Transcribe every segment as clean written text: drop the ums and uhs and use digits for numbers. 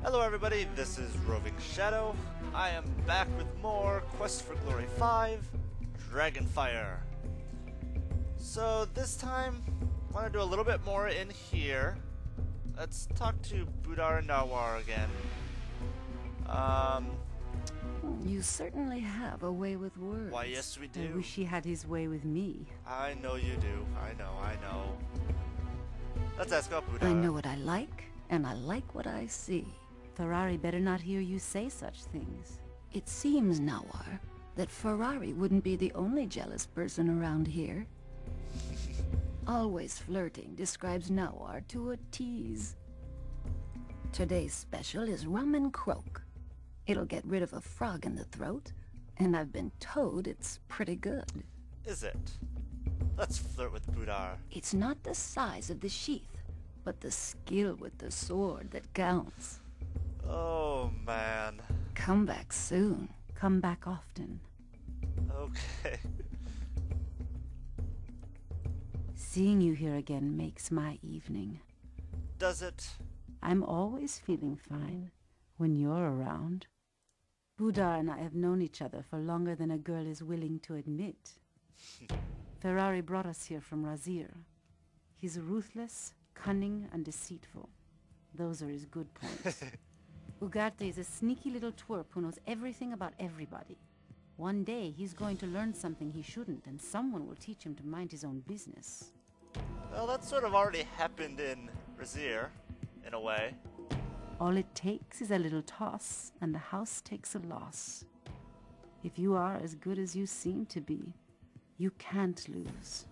Hello everybody, this is Roving Shadow. I am back with more Quest for Glory 5, Dragonfire. So this time, I want to do a little bit more in here. Let's talk to Budar and Nawar again. You certainly have a way with words. Why yes we do. I wish he had his way with me. I know you do. I know. Let's ask about Budar. I know what I like, and I like what I see. Ferrari better not hear you say such things. It seems, Nawar, that Ferrari wouldn't be the only jealous person around here. Always flirting describes Nawar to a tease. Today's special is rum and croak. It'll get rid of a frog in the throat, and I've been told it's pretty good. Is it? Let's flirt with Budar. It's not the size of the sheath, but the skill with the sword that counts. Oh, man. Come back soon. Come back often. Okay. Seeing you here again makes my evening. Does it? I'm always feeling fine when you're around. Budar and I have known each other for longer than a girl is willing to admit. Ferrari brought us here from Razir. He's ruthless, cunning, and deceitful. Those are his good points. Ugarte is a sneaky little twerp who knows everything about everybody. One day, he's going to learn something he shouldn't, and someone will teach him to mind his own business. Well, that sort of already happened in Razir, in a way. All it takes is a little toss, and the house takes a loss. If you are as good as you seem to be, you can't lose.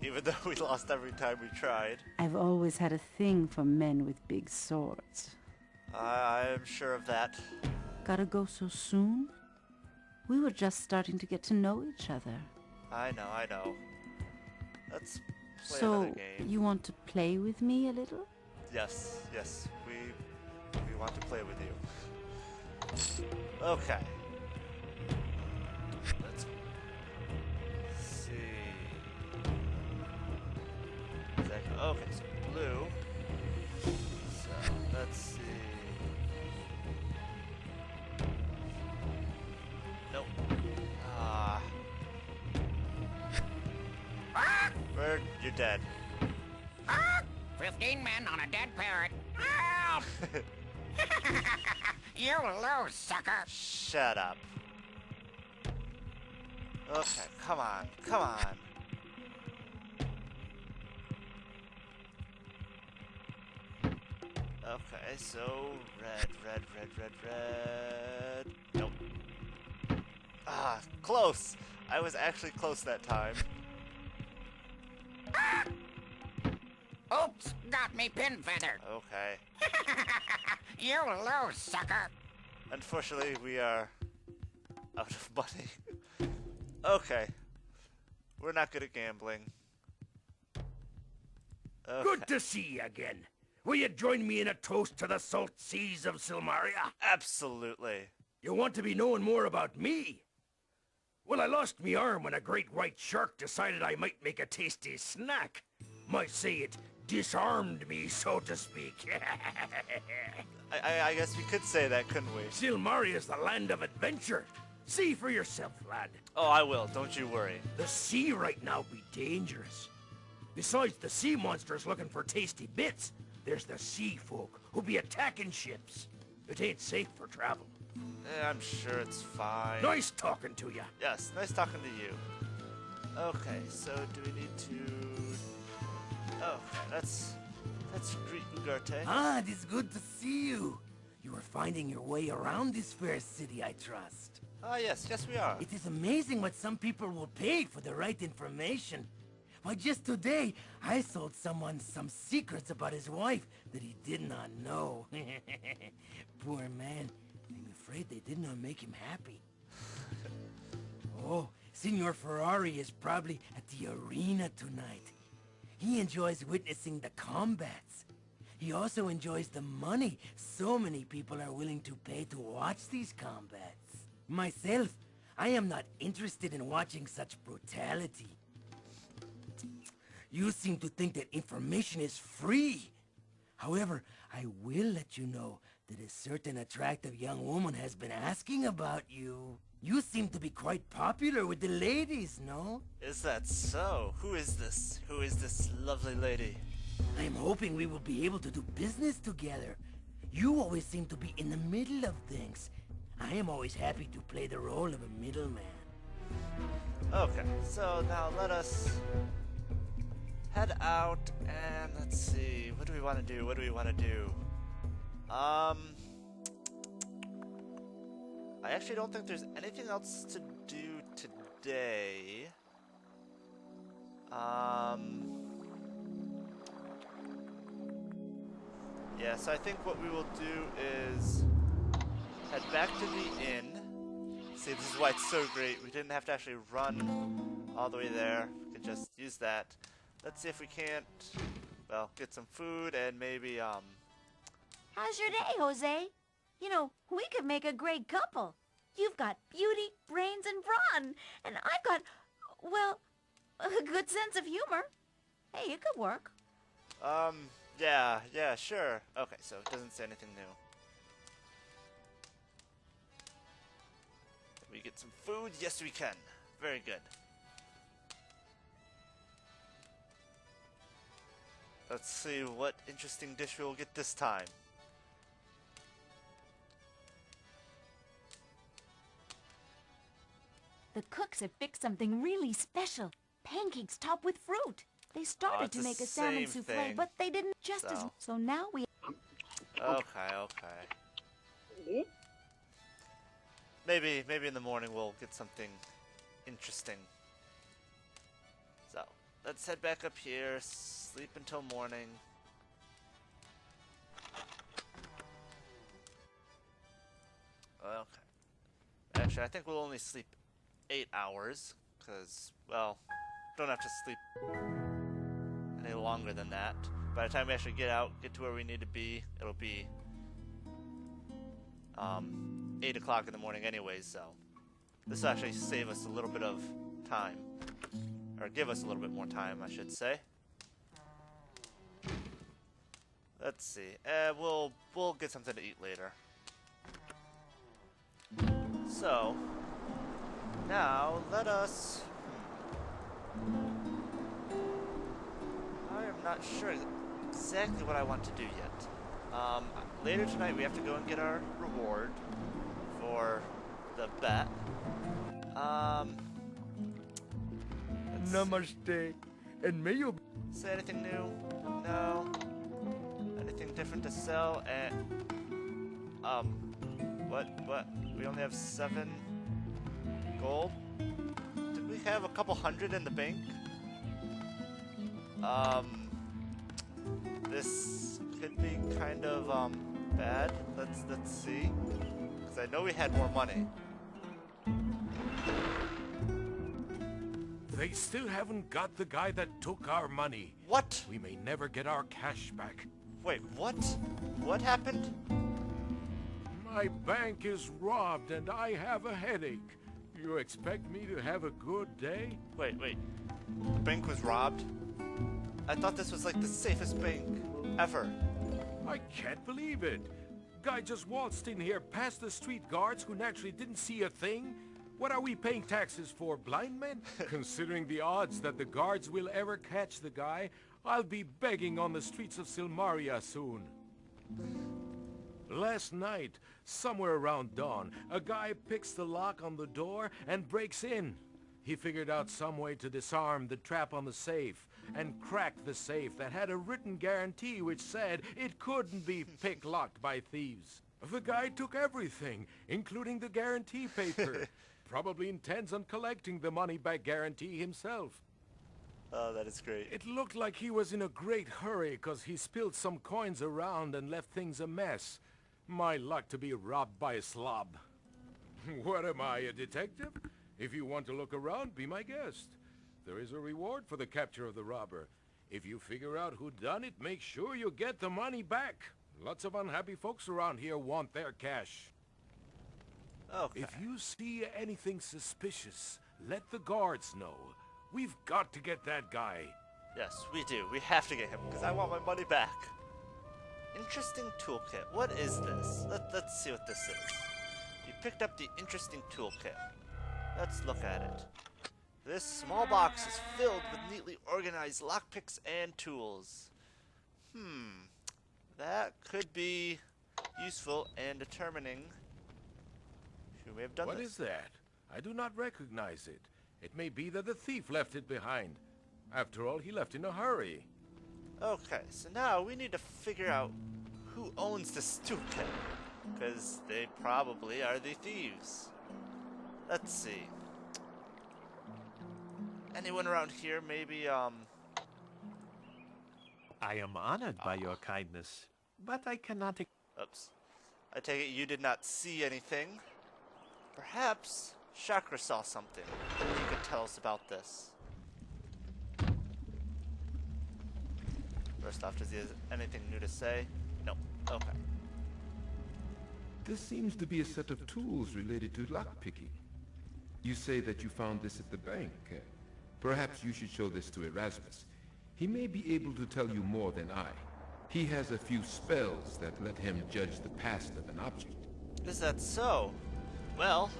Even though we lost every time we tried. I've always had a thing for men with big swords. I'm sure of that. Gotta go so soon? We were just starting to get to know each other. I know. Let's play So, another game. you want to play with me a little? Yes, we want to play with you. Okay. Let's see. Okay, so blue. So, let's see. Nope. Bird, you're dead. 15 men on a dead parrot. Help! You lose, sucker. Shut up. Okay, come on. Okay, so red. Nope. Close. I was actually close that time. Oops, got me pin feathered. Okay. You lose, sucker. Unfortunately, we are out of money. Okay. We're not good at gambling. Okay. Good to see you again. Will you join me in a toast to the salt seas of Silmaria? Absolutely. You want to be knowing more about me? Well, I lost me arm when a great white shark decided I might make a tasty snack. Might say it disarmed me, so to speak. I guess we could say that, couldn't we? Silmaria's the land of adventure. See for yourself, lad. Oh, I will. Don't you worry. The sea right now be dangerous. Besides the sea monsters looking for tasty bits, there's the sea folk who be attacking ships. It ain't safe for travel. I'm sure it's fine. Nice talking to you. Yes, nice talking to you. Okay, so do we need to... Okay, let's greet Ugarte. Ah, it is good to see you. You are finding your way around this fair city, I trust. Ah, yes, we are. It is amazing what some people will pay for the right information. Why, just today, I sold someone some secrets about his wife that he did not know. Poor man. I'm afraid they did not make him happy. Oh, Signor Ferrari is probably at the arena tonight. He enjoys witnessing the combats. He also enjoys the money so many people are willing to pay to watch these combats. Myself, I am not interested in watching such brutality. You seem to think that information is free. However, I will let you know that a certain attractive young woman has been asking about you. You seem to be quite popular with the ladies, no? Is that so? Who is this? Who is this lovely lady? I'm hoping we will be able to do business together. You always seem to be in the middle of things. I am always happy to play the role of a middleman. Okay, so now let us head out and let's see. What do we want to do? What do we want to do? I actually don't think there's anything else to do today. Yeah, so I think what we will do is head back to the inn. See, this is why it's so great. We didn't have to actually run all the way there. We could just use that. Let's see if we can't, well, get some food and maybe, How's your day, Jose? You know, we could make a great couple. You've got beauty, brains, and brawn. And I've got, well, a good sense of humor. Hey, it could work. yeah, sure. Okay, so it doesn't say anything new. Can we get some food? Yes, we can. Very good. Let's see what interesting dish we'll get this time. The cooks have fixed something really special. Pancakes topped with fruit. They started it's to the make a salmon same souffle, thing. but they didn't just as... So. So now we... Okay. Maybe in the morning we'll get something interesting. So, let's head back up here, sleep until morning. Okay. Actually, I think we'll only sleep 8 hours, because, well, don't have to sleep any longer than that. By the time we actually get to where we need to be, it'll be 8 o'clock in the morning anyways, so this will actually save us a little bit of time. Or give us a little bit more time, I should say. Let's see. We'll get something to eat later. So, now let us... I am not sure exactly what I want to do yet. Later tonight we have to go and get our reward for the bet. Namaste. And may you... Say anything new? No. Anything different to sell? And what? We only have 7 gold? Did we have a couple hundred in the bank? This could be kind of bad. Let's see. Because I know we had more money. They still haven't got the guy that took our money. What? We may never get our cash back. Wait, what? What happened? My bank is robbed and I have a headache. You expect me to have a good day? Wait. The bank was robbed? I thought this was like the safest bank ever. I can't believe it. Guy just waltzed in here past the street guards who naturally didn't see a thing. What are we paying taxes for, blind men? Considering the odds that the guards will ever catch the guy, I'll be begging on the streets of Silmaria soon. Last night, somewhere around dawn, a guy picks the lock on the door and breaks in. He figured out some way to disarm the trap on the safe and cracked the safe that had a written guarantee which said it couldn't be pick-locked by thieves. The guy took everything, including the guarantee paper. Probably intends on collecting the money-back guarantee himself. Oh, that is great. It looked like he was in a great hurry because he spilled some coins around and left things a mess. My luck to be robbed by a slob. What am I, a detective? If you want to look around, be my guest. There is a reward for the capture of the robber. If you figure out who done it, make sure you get the money back. Lots of unhappy folks around here want their cash. Okay. If you see anything suspicious, let the guards know. We've got to get that guy. Yes, we do. We have to get him, because I want my money back. Interesting toolkit. What is this? Let's see what this is. You picked up the interesting toolkit. Let's look at it. This small box is filled with neatly organized lockpicks and tools. That could be useful and determining who may have done this. What is that? I do not recognize it. It may be that the thief left it behind. After all, he left in a hurry. Okay, so now we need to figure out who owns this toolkit, because they probably are the thieves. Let's see. Anyone around here maybe, I am honored by your kindness, but I cannot... Oops. I take it you did not see anything. Perhaps Chakra saw something. You could tell us about this. First off, does he have anything new to say? No. Okay. This seems to be a set of tools related to lockpicking. You say that you found this at the bank. Perhaps you should show this to Erasmus. He may be able to tell you more than I. He has a few spells that let him judge the past of an object. Is that so? Well,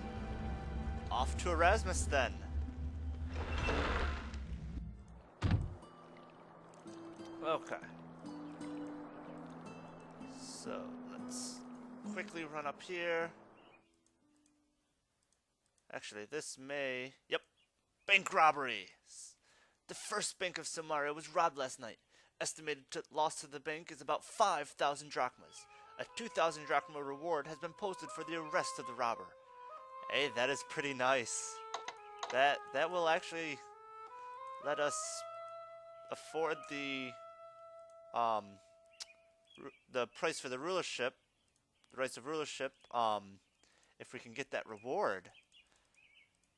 off to Erasmus then. Okay. So, let's quickly run up here. Actually, this may... Yep. Bank robbery! The first bank of Samaria was robbed last night. Estimated loss to the bank is about 5,000 drachmas. A 2,000 drachma reward has been posted for the arrest of the robber. Hey, that is pretty nice. That will actually let us afford the price for the rulership, the rights of rulership, if we can get that reward.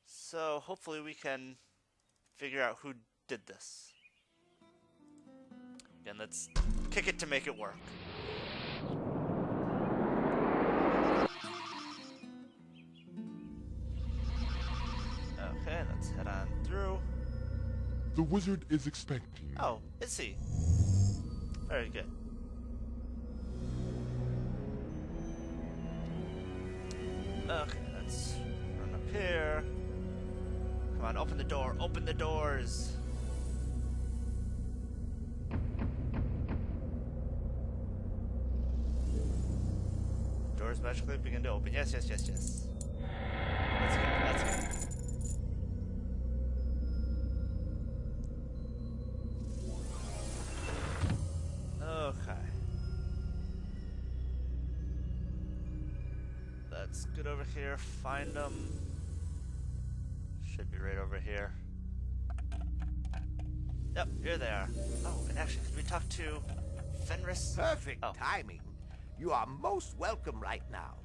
So hopefully we can figure out who did this. Again, let's kick it to make it work. Okay, let's head on through. The wizard is expecting. Oh, is he? Very good. Okay, let's run up here. Come on, open the door. Open the doors. Doors magically begin to open. Yes, yes, yes, yes. Let's go. Let's go. Okay. Let's get over here, find them. Should be right over here. Yep, here they are. Oh, and actually, could we talk to Fenris? Perfect Oh. timing. You are most welcome right now.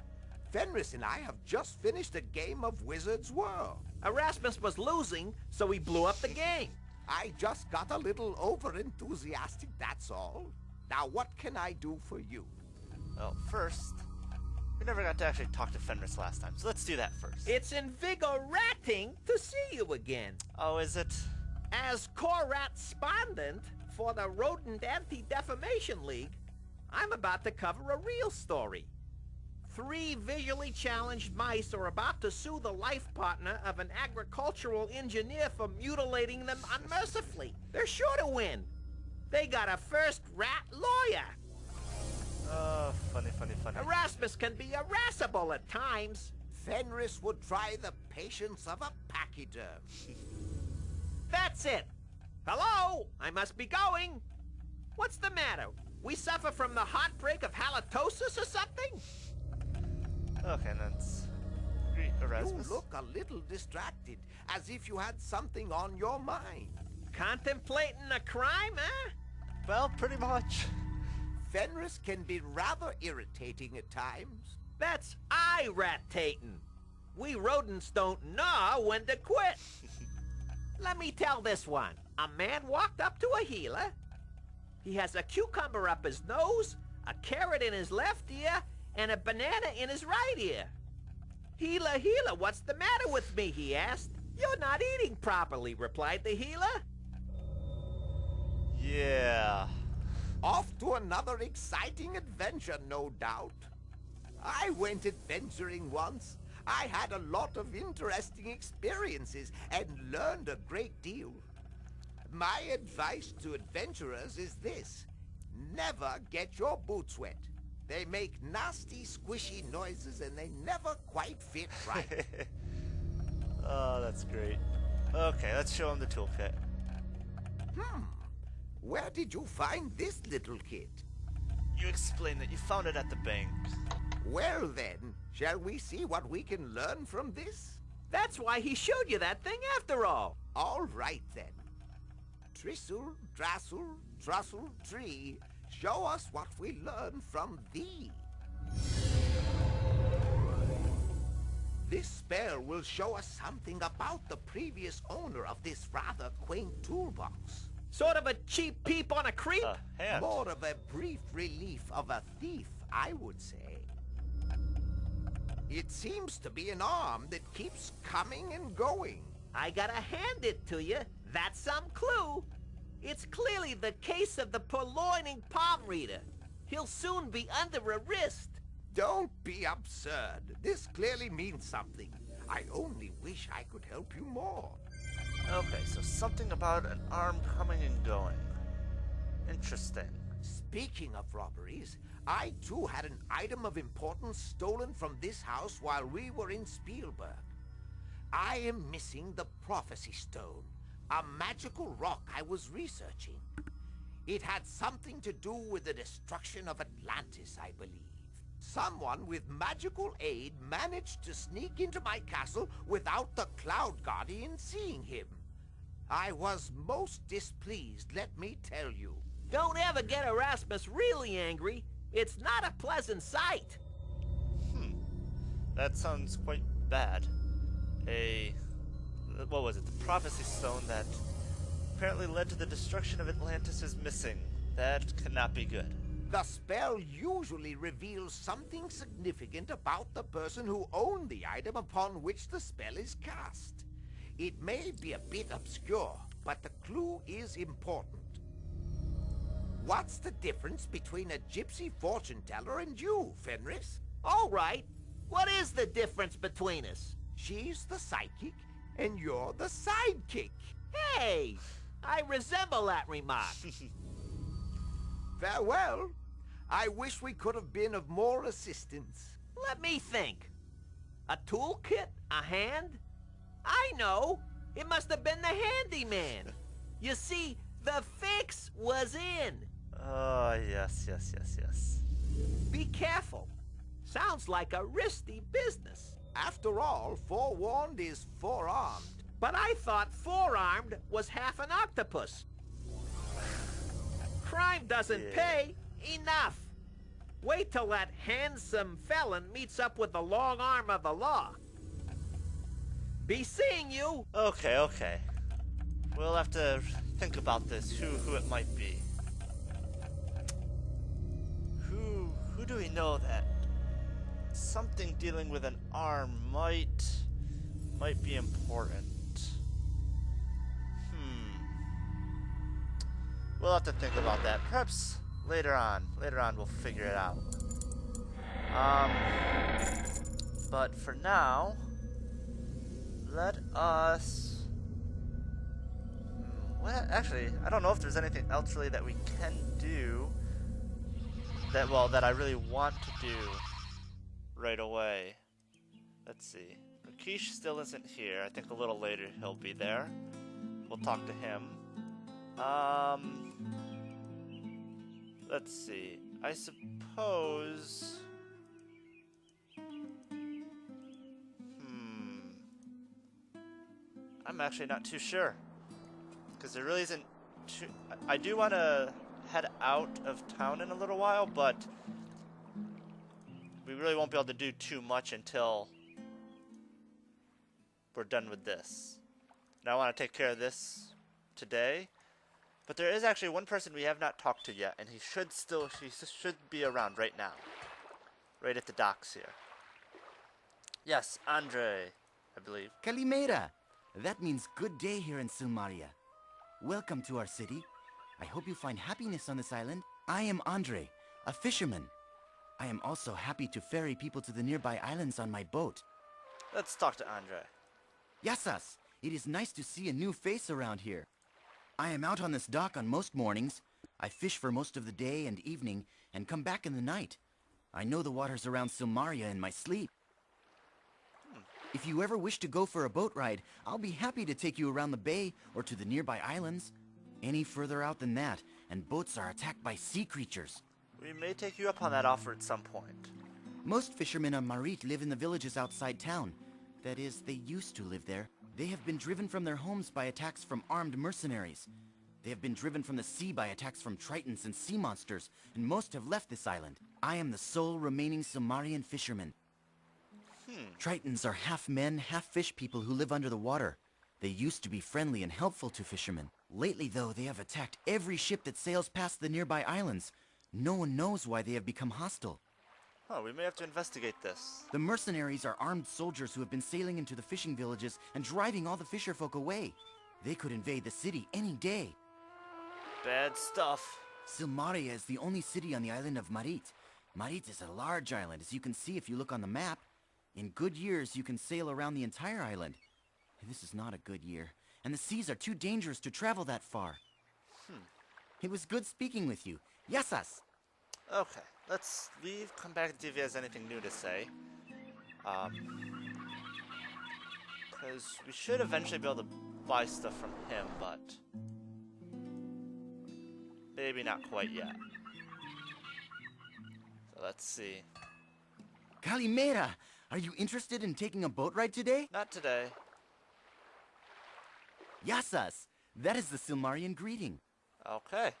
Fenris and I have just finished a game of Wizard's World. Erasmus was losing, so he blew up the game. I just got a little over-enthusiastic, that's all. Now, what can I do for you? Well, first, we never got to actually talk to Fenris last time, so let's do that first. It's invigorating to see you again. Oh, is it? As correspondent for the Rodent Anti-Defamation League, I'm about to cover a real story. 3 visually challenged mice are about to sue the life partner of an agricultural engineer for mutilating them unmercifully. They're sure to win. They got a first rat lawyer. Oh, funny, funny, funny. Erasmus can be irascible at times. Fenris would try the patience of a pachyderm. That's it. Hello? I must be going. What's the matter? We suffer from the heartbreak of halitosis or something? Okay, let's greet Erasmus. You look a little distracted, as if you had something on your mind. Contemplating a crime, eh? Well, pretty much. Fenris can be rather irritating at times. That's irritating. We rodents don't know when to quit. Let me tell this one. A man walked up to a healer. He has a cucumber up his nose, a carrot in his left ear, and a banana in his right ear. Healer, healer, what's the matter with me, he asked. You're not eating properly, replied the healer. Yeah. Off to another exciting adventure, no doubt. I went adventuring once. I had a lot of interesting experiences and learned a great deal. My advice to adventurers is this. Never get your boots wet. They make nasty, squishy noises and they never quite fit right. Oh, that's great. Okay, let's show him the toolkit. Where did you find this little kit? You explained that you found it at the bank. Well then, shall we see what we can learn from this? That's why he showed you that thing after all. All right then. Tristle, drassle, trussle, tree. Show us what we learn from thee. This spell will show us something about the previous owner of this rather quaint toolbox. Sort of a cheap peep on a creep? Hand. More of a brief relief of a thief, I would say. It seems to be an arm that keeps coming and going. I gotta hand it to you. That's some clue. It's clearly the case of the purloining palm reader. He'll soon be under arrest. Don't be absurd. This clearly means something. I only wish I could help you more. Okay, so something about an arm coming and going. Interesting. Speaking of robberies, I too had an item of importance stolen from this house while we were in Spielberg. I am missing the Prophecy Stone, a magical rock I was researching. It had something to do with the destruction of Atlantis, I believe. Someone with magical aid managed to sneak into my castle without the Cloud Guardian seeing him. I was most displeased, let me tell you. Don't ever get Erasmus really angry. It's not a pleasant sight. That sounds quite bad. What was it? The Prophecy Stone that apparently led to the destruction of Atlantis is missing. That cannot be good. The spell usually reveals something significant about the person who owned the item upon which the spell is cast. It may be a bit obscure, but the clue is important. What's the difference between a gypsy fortune teller and you, Fenris? All right. What is the difference between us? She's the psychic, and you're the sidekick. Hey! I resemble that remark. Farewell. I wish we could have been of more assistance. Let me think. A toolkit? A hand? I know. It must have been the handyman. You see, the fix was in. Oh, yes. Be careful. Sounds like a risky business. After all, forewarned is forearmed. But I thought forearmed was half an octopus. Crime doesn't pay. Enough. Wait till that handsome felon meets up with the long arm of the law. Be seeing you. Okay. We'll have to think about this, who it might be. Who do we know that something dealing with an arm might be important? We'll have to think about that. Perhaps later on we'll figure it out. But for now, let us... Well, actually, I don't know if there's anything else really that we can do that I really want to do right away. Let's see. Rakesh still isn't here. I think a little later he'll be there. We'll talk to him. Let's see. I suppose... I'm actually not too sure. Because there really isn't too... I do want to head out of town in a little while, but we really won't be able to do too much until we're done with this. Now I want to take care of this today. But there is actually one person we have not talked to yet, and he should be around right now. Right at the docks here. Yes, Andre, I believe. Kalimera! That means good day here in Sumaria. Welcome to our city. I hope you find happiness on this island. I am Andre, a fisherman. I am also happy to ferry people to the nearby islands on my boat. Let's talk to Andre. Yasas, it is nice to see a new face around here. I am out on this dock on most mornings. I fish for most of the day and evening and come back in the night. I know the waters around Silmaria in my sleep. If you ever wish to go for a boat ride, I'll be happy to take you around the bay or to the nearby islands. Any further out than that, and boats are attacked by sea creatures. We may take you up on that offer at some point. Most fishermen on Marit live in the villages outside town. That is, they used to live there. They have been driven from their homes by attacks from armed mercenaries. They have been driven from the sea by attacks from tritons and sea monsters, and most have left this island. I am the sole remaining Silmarian fisherman. Tritons are half men, half fish people who live under the water. They used to be friendly and helpful to fishermen. Lately, though, they have attacked every ship that sails past the nearby islands. No one knows why they have become hostile. Oh, we may have to investigate this. The mercenaries are armed soldiers who have been sailing into the fishing villages and driving all the fisherfolk away. They could invade the city any day. Bad stuff. Silmaria is the only city on the island of Marit. Marit is a large island, as you can see if you look on the map. In good years, you can sail around the entire island. This is not a good year, and the seas are too dangerous to travel that far. It was good speaking with you. Yasas! Okay, let's leave, come back and see if he has anything new to say. Because we should eventually be able to buy stuff from him, but maybe not quite yet. So let's see. Calimera! Are you interested in taking a boat ride today? Not today. Yasas! That is the Silmarian greeting. Okay.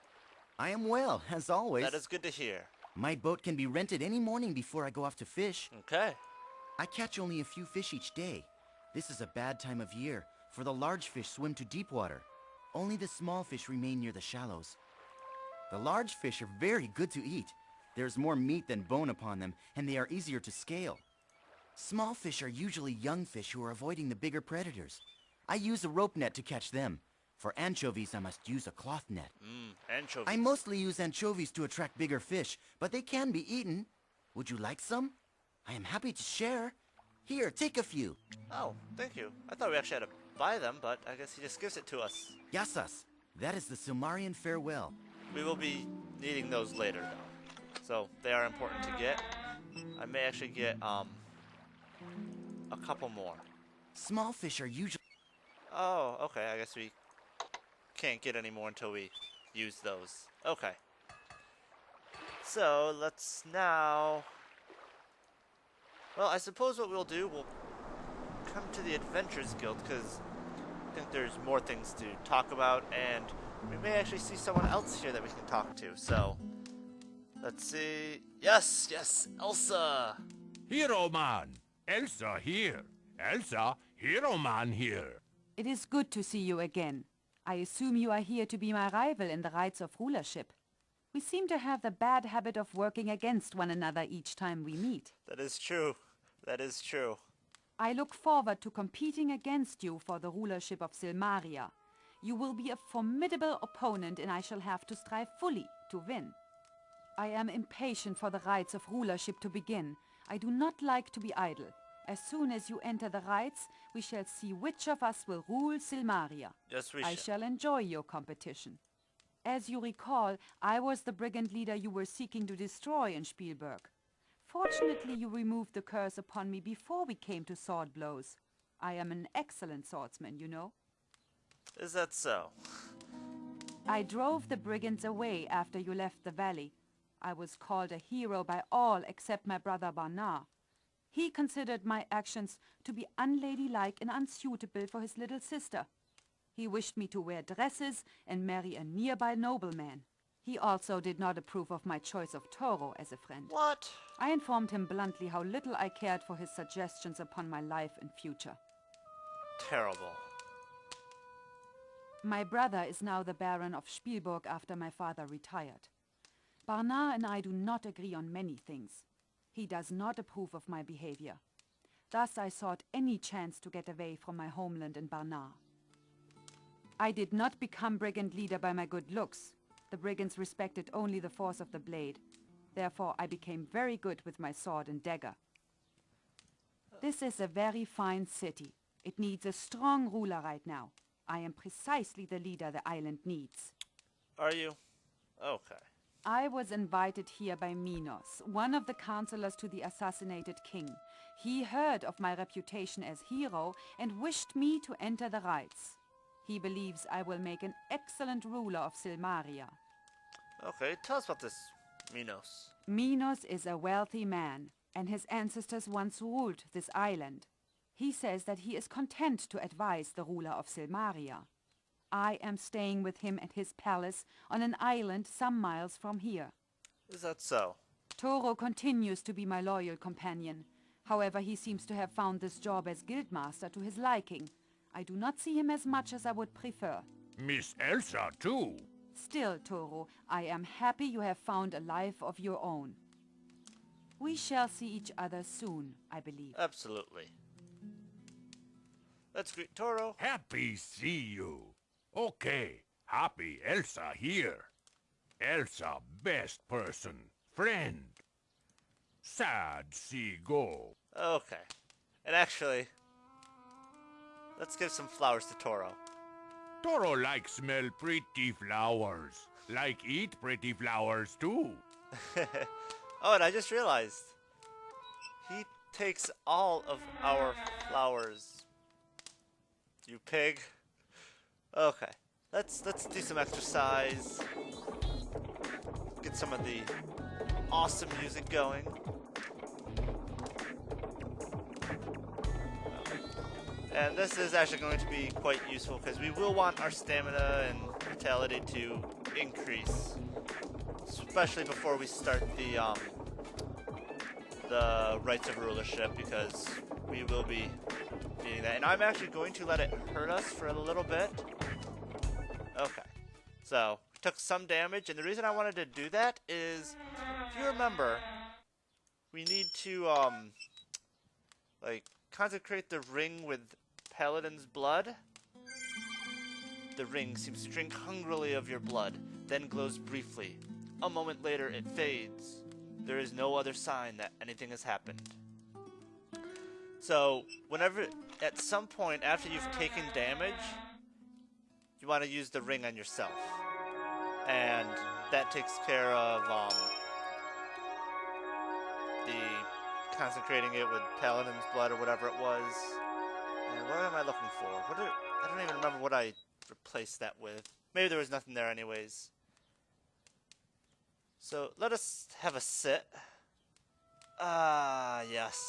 I am well, as always. That is good to hear. My boat can be rented any morning before I go off to fish. Okay. I catch only a few fish each day. This is a bad time of year, for the large fish swim to deep water. Only the small fish remain near the shallows. The large fish are very good to eat. There's more meat than bone upon them, and they are easier to scale. Small fish are usually young fish who are avoiding the bigger predators. I use a rope net to catch them. For anchovies, I must use a cloth net. Anchovies. I mostly use anchovies to attract bigger fish, but they can be eaten. Would you like some? I am happy to share. Here, take a few. Oh, thank you. I thought we actually had to buy them, but I guess he just gives it to us. Yasas, that is the Silmarian farewell. We will be needing those later, though. So, they are important to get. I may actually get, a couple more. Small fish are usually... Oh, okay, I guess we can't get any more until we use those. Okay. So, let's now... Well, I suppose what we'll do, we'll come to the Adventurers Guild, because I think there's more things to talk about, and we may actually see someone else here that we can talk to, so... Let's see... Yes, Elsa! Hero Man! Elsa here! Elsa, Hero Man here! It is good to see you again. I assume you are here to be my rival in the rights of rulership. We seem to have the bad habit of working against one another each time we meet. That is true. That is true. I look forward to competing against you for the rulership of Silmaria. You will be a formidable opponent, and I shall have to strive fully to win. I am impatient for the rites of rulership to begin. I do not like to be idle. As soon as you enter the rites, we shall see which of us will rule Silmaria. Yes, we I shall enjoy your competition. As you recall, I was the brigand leader you were seeking to destroy in Spielberg. Fortunately, you removed the curse upon me before we came to sword blows. I am an excellent swordsman, you know. Is that so? I drove the brigands away after you left the valley. I was called a hero by all except my brother Barnard. He considered my actions to be unladylike and unsuitable for his little sister. He wished me to wear dresses and marry a nearby nobleman. He also did not approve of my choice of Toro as a friend. What? I informed him bluntly how little I cared for his suggestions upon my life and future. Terrible. My brother is now the Baron of Spielberg after my father retired. Barnard and I do not agree on many things. He does not approve of my behavior. Thus I sought any chance to get away from my homeland in Barnard. I did not become brigand leader by my good looks. the brigands respected only the force of the blade. Therefore, I became very good with my sword and dagger. This is a very fine city. It needs a strong ruler right now. I am precisely the leader the island needs. Are you? Okay. I was invited here by Minos, one of the counselors to the assassinated king. He heard of my reputation as hero and wished me to enter the rites. He believes I will make an excellent ruler of Silmaria. Okay, tell us about this Minos. Minos is a wealthy man, and his ancestors once ruled this island. He says that he is content to advise the ruler of Silmaria. I am staying with him at his palace on an island some miles from here. Is that so? Toro continues to be my loyal companion. However, he seems to have found this job as guildmaster to his liking. I do not see him as much as I would prefer. Miss Elsa, too. Still, Toro, I am happy you have found a life of your own. We shall see each other soon, I believe. Absolutely. Let's greet Toro. Happy see you. Okay, happy Elsa here. Elsa, best person, friend. Sad see go. Okay. And actually, let's give some flowers to Toro. Toro like smell pretty flowers. Like eat pretty flowers too. Oh, and I just realized he takes all of our flowers. You pig. Okay. Let's do some exercise. Get some of the awesome music going. And this is actually going to be quite useful because we will want our stamina and vitality to increase, especially before we start the rights of rulership, because we will be needing that. And I'm actually going to let it hurt us for a little bit. Okay, so we took some damage, and the reason I wanted to do that is, if you remember, we need to like consecrate the ring with Paladin's blood. The ring seems to drink hungrily of your blood, then glows briefly. A moment later, it fades. There is no other sign that anything has happened. So, whenever, at some point after you've taken damage, you want to use the ring on yourself. And that takes care of the consecrating it with Paladin's blood or whatever it was. And what am I looking for? I don't even remember what I replaced that with. Maybe there was nothing there anyways. So let us have a sit. Ah, yes.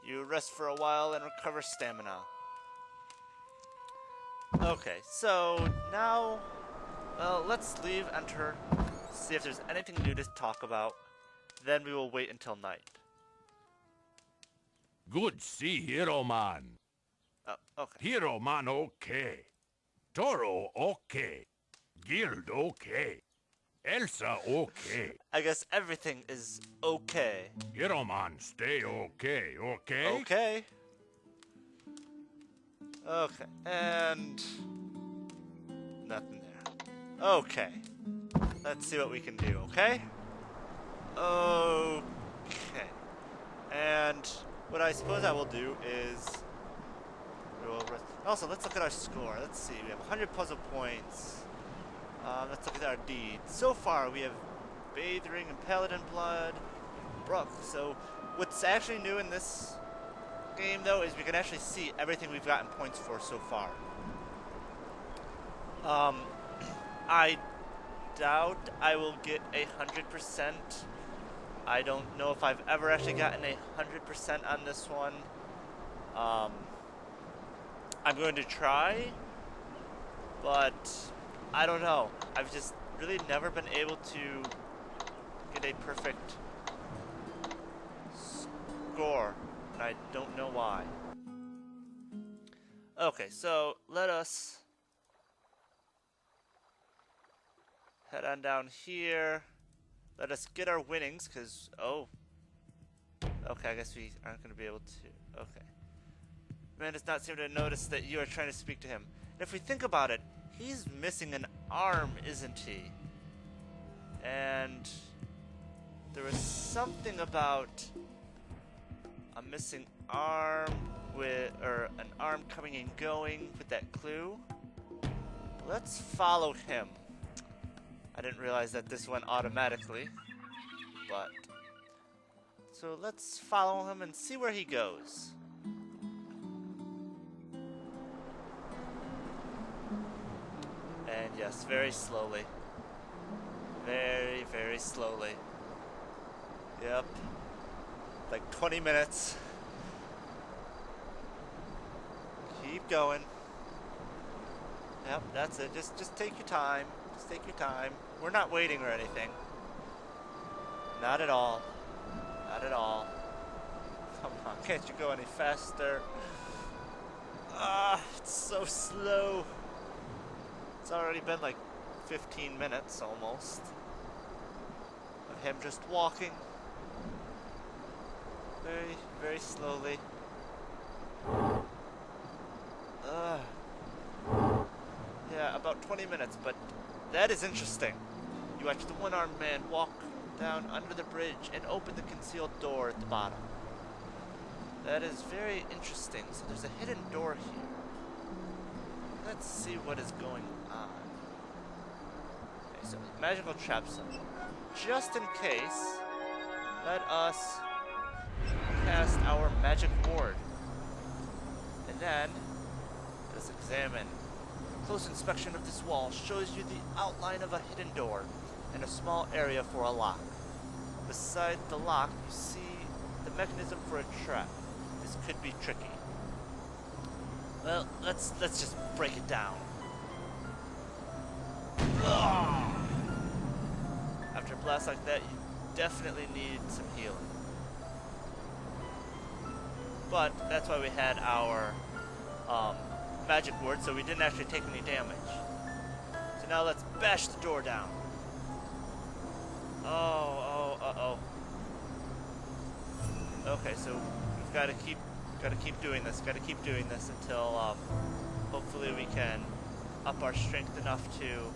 You rest for a while and recover stamina. Okay, so now, well, let's leave, enter, see if there's anything new to talk about. Then we will wait until night. Good see Hero Man. Oh, okay. Hero Man okay. Toro okay. Guild okay. Elsa okay. I guess everything is okay. Hero Man stay okay, okay? Okay. Okay, and nothing there. Okay. Let's see what we can do, okay? Okay. And what I suppose I will do is also, let's look at our score. Let's see. We have 100 puzzle points. Let's look at our deeds. So far, we have Bathed Ring and Paladin Blood, Brook. So, what's actually new in this game, though, is we can actually see everything we've gotten points for so far. I doubt I will get 100%. I don't know if I've ever actually gotten 100% on this one. I'm going to try, but I don't know. I've just really never been able to get a perfect score, and I don't know why. Okay, so let us head on down here. Let us get our winnings, because, oh. Okay, I guess we aren't going to be able to. Okay. Man does not seem to notice that you are trying to speak to him. And if we think about it, he's missing an arm, isn't he? And there was something about a missing arm or an arm coming and going with that clue. Let's follow him. I didn't realize that this went automatically, but so let's follow him and see where he goes. And yes, very slowly. Very, very slowly. Yep. Like 20 minutes. Keep going. Yep, that's it. Just take your time. Just take your time. We're not waiting or anything. Not at all. Not at all. Come on, can't you go any faster? Ah, it's so slow. It's already been like 15 minutes almost of him just walking. Very, very slowly. Yeah, about 20 minutes, but that is interesting. You watch the one-armed man walk down under the bridge and open the concealed door at the bottom. That is very interesting. So there's a hidden door here. Let's see what is going on. Okay, so magical trap zone. Just in case, let us cast our magic ward. And then, let's examine. A close inspection of this wall shows you the outline of a hidden door and a small area for a lock. Beside the lock, you see the mechanism for a trap. This could be tricky. Well, let's just break it down. Ugh! After a blast like that, you definitely need some healing. But that's why we had our magic ward, so we didn't actually take any damage. So now let's bash the door down. Uh-oh. Okay, so we've got to keep doing this. Got to keep doing this until hopefully we can up our strength enough to.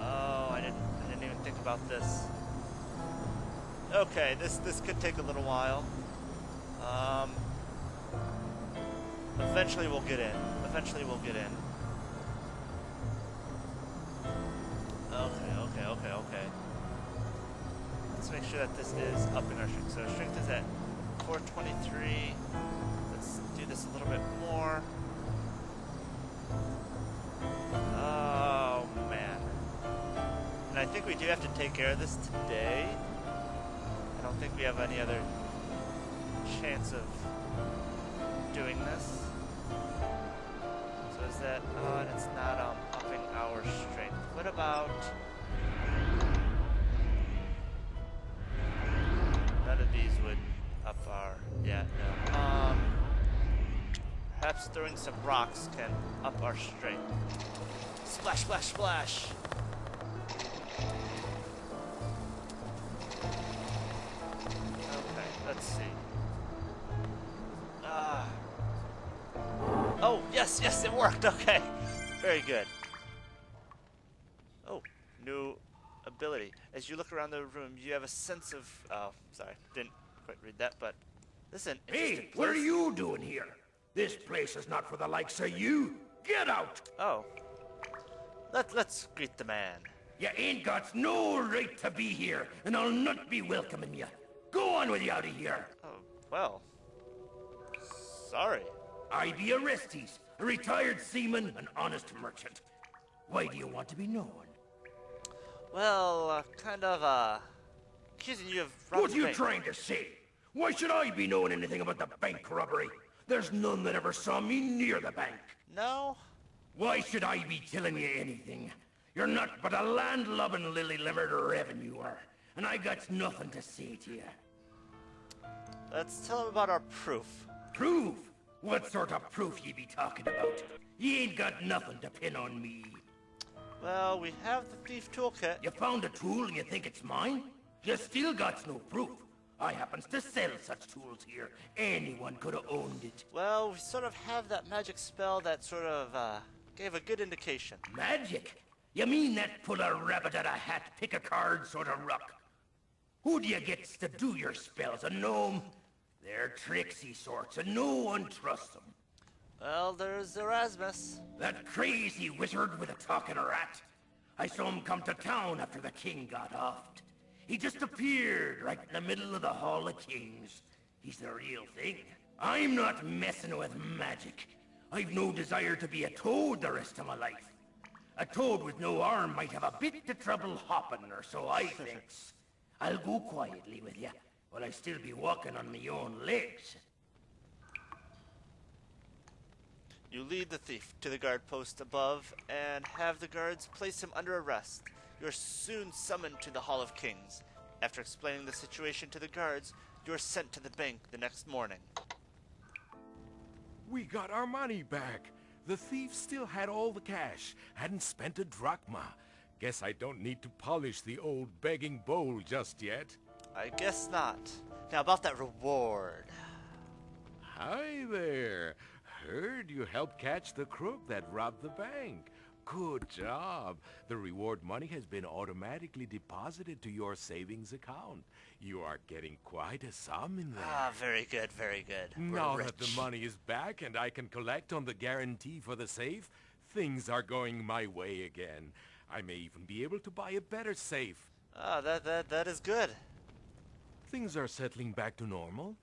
Oh, I didn't even think about this. Okay, this could take a little while. Eventually we'll get in. Okay. Let's make sure that this is upping our strength. So our strength is at 423. Let's do this a little bit more. Oh, man. And I think we do have to take care of this today. I don't think we have any other chance of doing this. So is that, and it's not upping our strength. What about, none of these would up our, yeah, no. Perhaps throwing some rocks can up our strength. Splash, splash, splash. Okay, let's see. Oh, yes, it worked. Okay, very good. Oh, new ability. As you look around the room, you have a sense of. Oh, sorry, didn't quite read that, but listen. Hey, what are you doing here? This place is not for the likes of you. Get out! Oh, let's greet the man. You ain't got no right to be here, and I'll not be welcoming you. Go on with you out of here. Oh, well, sorry. I be Orestes, a retired seaman, an honest merchant. Why do you want to be known? Well, kind of, accusing you of robbing What are you bank. trying to say? Why should I be knowing anything about the bank robbery? There's none that ever saw me near the bank. No? Why should I be telling you anything? You're not but a land-lubbing lily-livered revenue are, and I got nothing to say to you. Let's tell him about our proof. Proof? What sort of proof ye be talking about? Ye ain't got nothing to pin on me. Well, we have the thief toolkit. You found a tool and you think it's mine? You still got no proof. I happens to sell such tools here. Anyone could have owned it. Well, we sort of have that magic spell that sort of, gave a good indication. Magic? You mean that pull a rabbit out of a hat, pick a card sort of ruck? Who do you get to do your spells? A gnome? They're tricksy sorts, and no one trusts them. Well, there's Erasmus. That crazy wizard with a talking rat. I saw him come to town after the king got offed. He just appeared right in the middle of the Hall of Kings. He's the real thing. I'm not messing with magic. I've no desire to be a toad the rest of my life. A toad with no arm might have a bit of trouble hopping, or so I thinks. I'll go quietly with you, while I still be walking on my own legs. You lead the thief to the guard post above and have the guards place him under arrest. You are soon summoned to the Hall of Kings. After explaining the situation to the guards, you are sent to the bank the next morning. We got our money back. The thief still had all the cash, hadn't spent a drachma. Guess I don't need to polish the old begging bowl just yet. I guess not. Now about that reward. Hi there. Heard you helped catch the crook that robbed the bank. Good job. The reward money has been automatically deposited to your savings account. You are getting quite a sum in there. Ah, very good, very good. Now that the money is back and I can collect on the guarantee for the safe, things are going my way again. I may even be able to buy a better safe. Ah, that is good. Things are settling back to normal.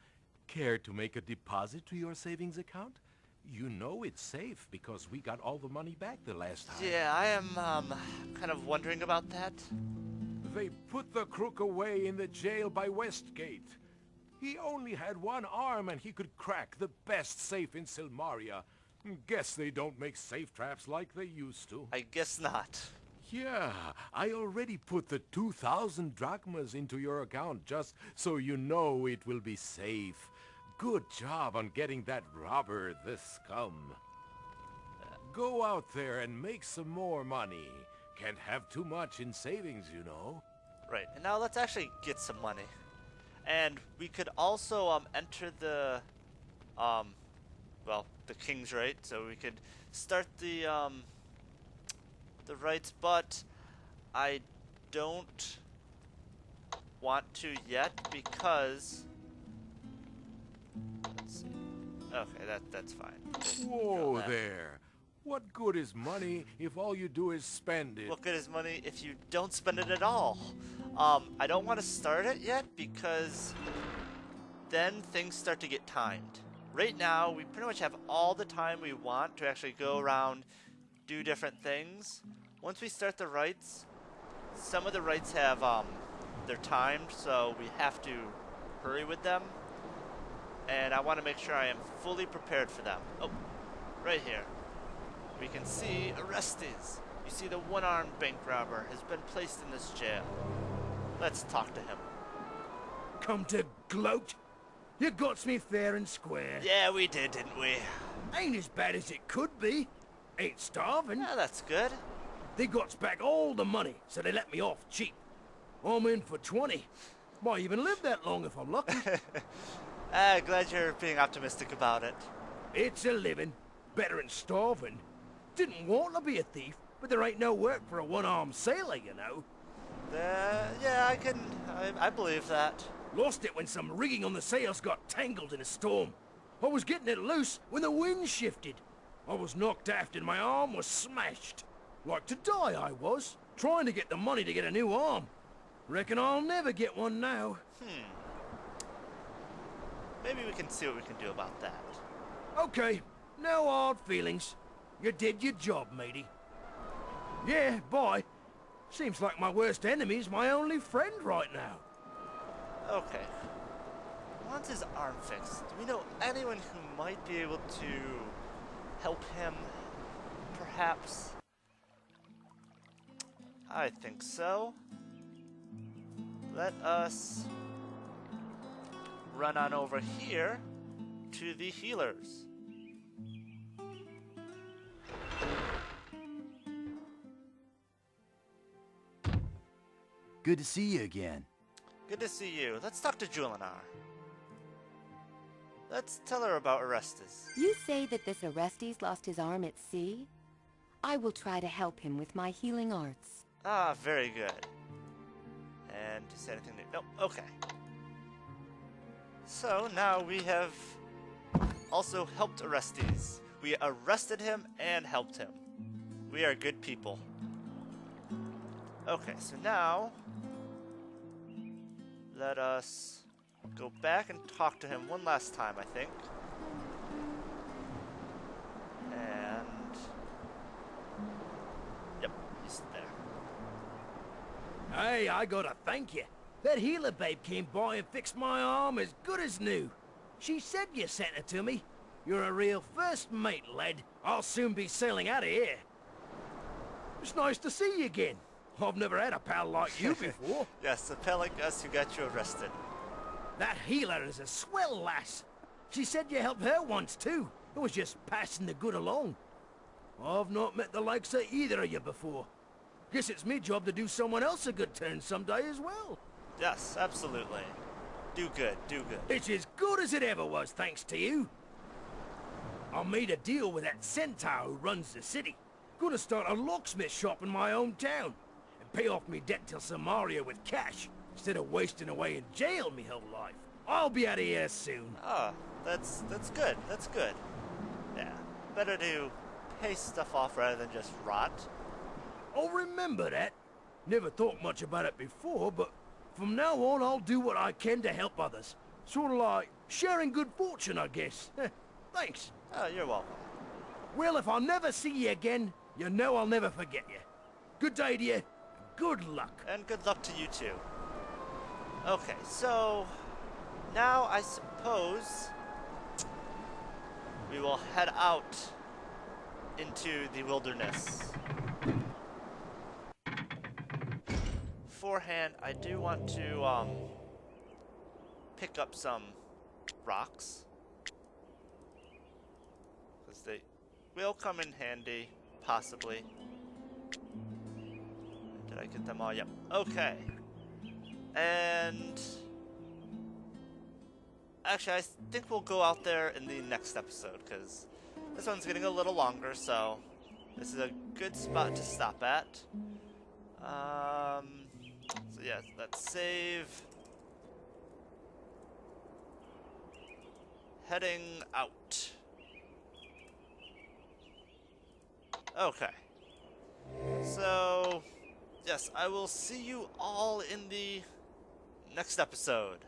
Care to make a deposit to your savings account? You know it's safe because we got all the money back the last time. Yeah, I am, kind of wondering about that. They put the crook away in the jail by Westgate. He only had one arm and he could crack the best safe in Silmaria. Guess they don't make safe traps like they used to. I guess not. Yeah, I already put the 2,000 drachmas into your account just so you know it will be safe. Good job on getting that robber, the scum. Go out there and make some more money. Can't have too much in savings, you know. Right, and now let's actually get some money. And we could also enter the, well, the king's right, so we could start the rites, but I don't want to yet because... Let's see. Okay, that's fine. Whoa there. What good is money if all you do is spend it? What good is money if you don't spend it at all? I don't want to start it yet because then things start to get timed. Right now, we pretty much have all the time we want to actually go around, do different things. Once we start the rites, some of the rites have, they're timed, so we have to hurry with them. And I want to make sure I am fully prepared for them. Oh, right here. We can see Orestes. You see the one-armed bank robber has been placed in this jail. Let's talk to him. Come to gloat? You got me fair and square. Yeah, we did, didn't we? Ain't as bad as it could be. Ain't starving. Yeah, that's good. They got back all the money, so they let me off cheap. I'm in for 20. Might even live that long if I'm lucky. Glad you're being optimistic about it. It's a living. Better than starving. Didn't want to be a thief, but there ain't no work for a one-armed sailor, you know. Yeah, I believe that. Lost it when some rigging on the sails got tangled in a storm. I was getting it loose when the wind shifted. I was knocked aft and my arm was smashed. Like to die I was, trying to get the money to get a new arm. Reckon I'll never get one now. Maybe we can see what we can do about that. Okay, no hard feelings. You did your job, matey. Yeah, bye. Seems like my worst enemy's my only friend right now. Okay. Once his arm fixed, do we know anyone who might be able to help him? Perhaps? I think so. Let us run on over here to the healers. Good to see you again. Good to see you. Let's talk to Julinar. Let's tell her about Orestes. You say that this Orestes lost his arm at sea? I will try to help him with my healing arts. Ah, very good. And you say anything new? Nope, okay. So now we have also helped Orestes. We arrested him and helped him. We are good people. Okay, so now let us go back and talk to him one last time, I think. And yep, he's there. Hey, I gotta thank you. That healer babe came by and fixed my arm as good as new. She said you sent her to me. You're a real first mate, lad. I'll soon be sailing out of here. It's nice to see you again. I've never had a pal like you before. Yes, a pal like us who got you arrested. That healer is a swell lass. She said you helped her once too. It was just passing the good along. I've not met the likes of either of you before. Guess it's me job to do someone else a good turn someday as well. Yes, absolutely. Do good, do good. It's as good as it ever was, thanks to you. I made a deal with that centaur who runs the city. Gonna start a locksmith shop in my own town. And pay off me debt to Samaria with cash, instead of wasting away in jail me whole life. I'll be out of here soon. Ah, that's good, that's good. Yeah, better to pay stuff off rather than just rot. I'll remember that. Never thought much about it before, but from now on I'll do what I can to help others. Sort of like sharing good fortune, I guess. Thanks. Oh, you're welcome. Well, if I never see you again, you know I'll never forget you. Good day to you, and good luck. And good luck to you too. Okay, so now I suppose we will head out into the wilderness. Beforehand, I do want to pick up some rocks, because they will come in handy, possibly. Did I get them all? Yep. Okay. And actually, I think we'll go out there in the next episode, because this one's getting a little longer, so this is a good spot to stop at. So yeah, let's save. Heading out. Okay. So, yes, I will see you all in the next episode.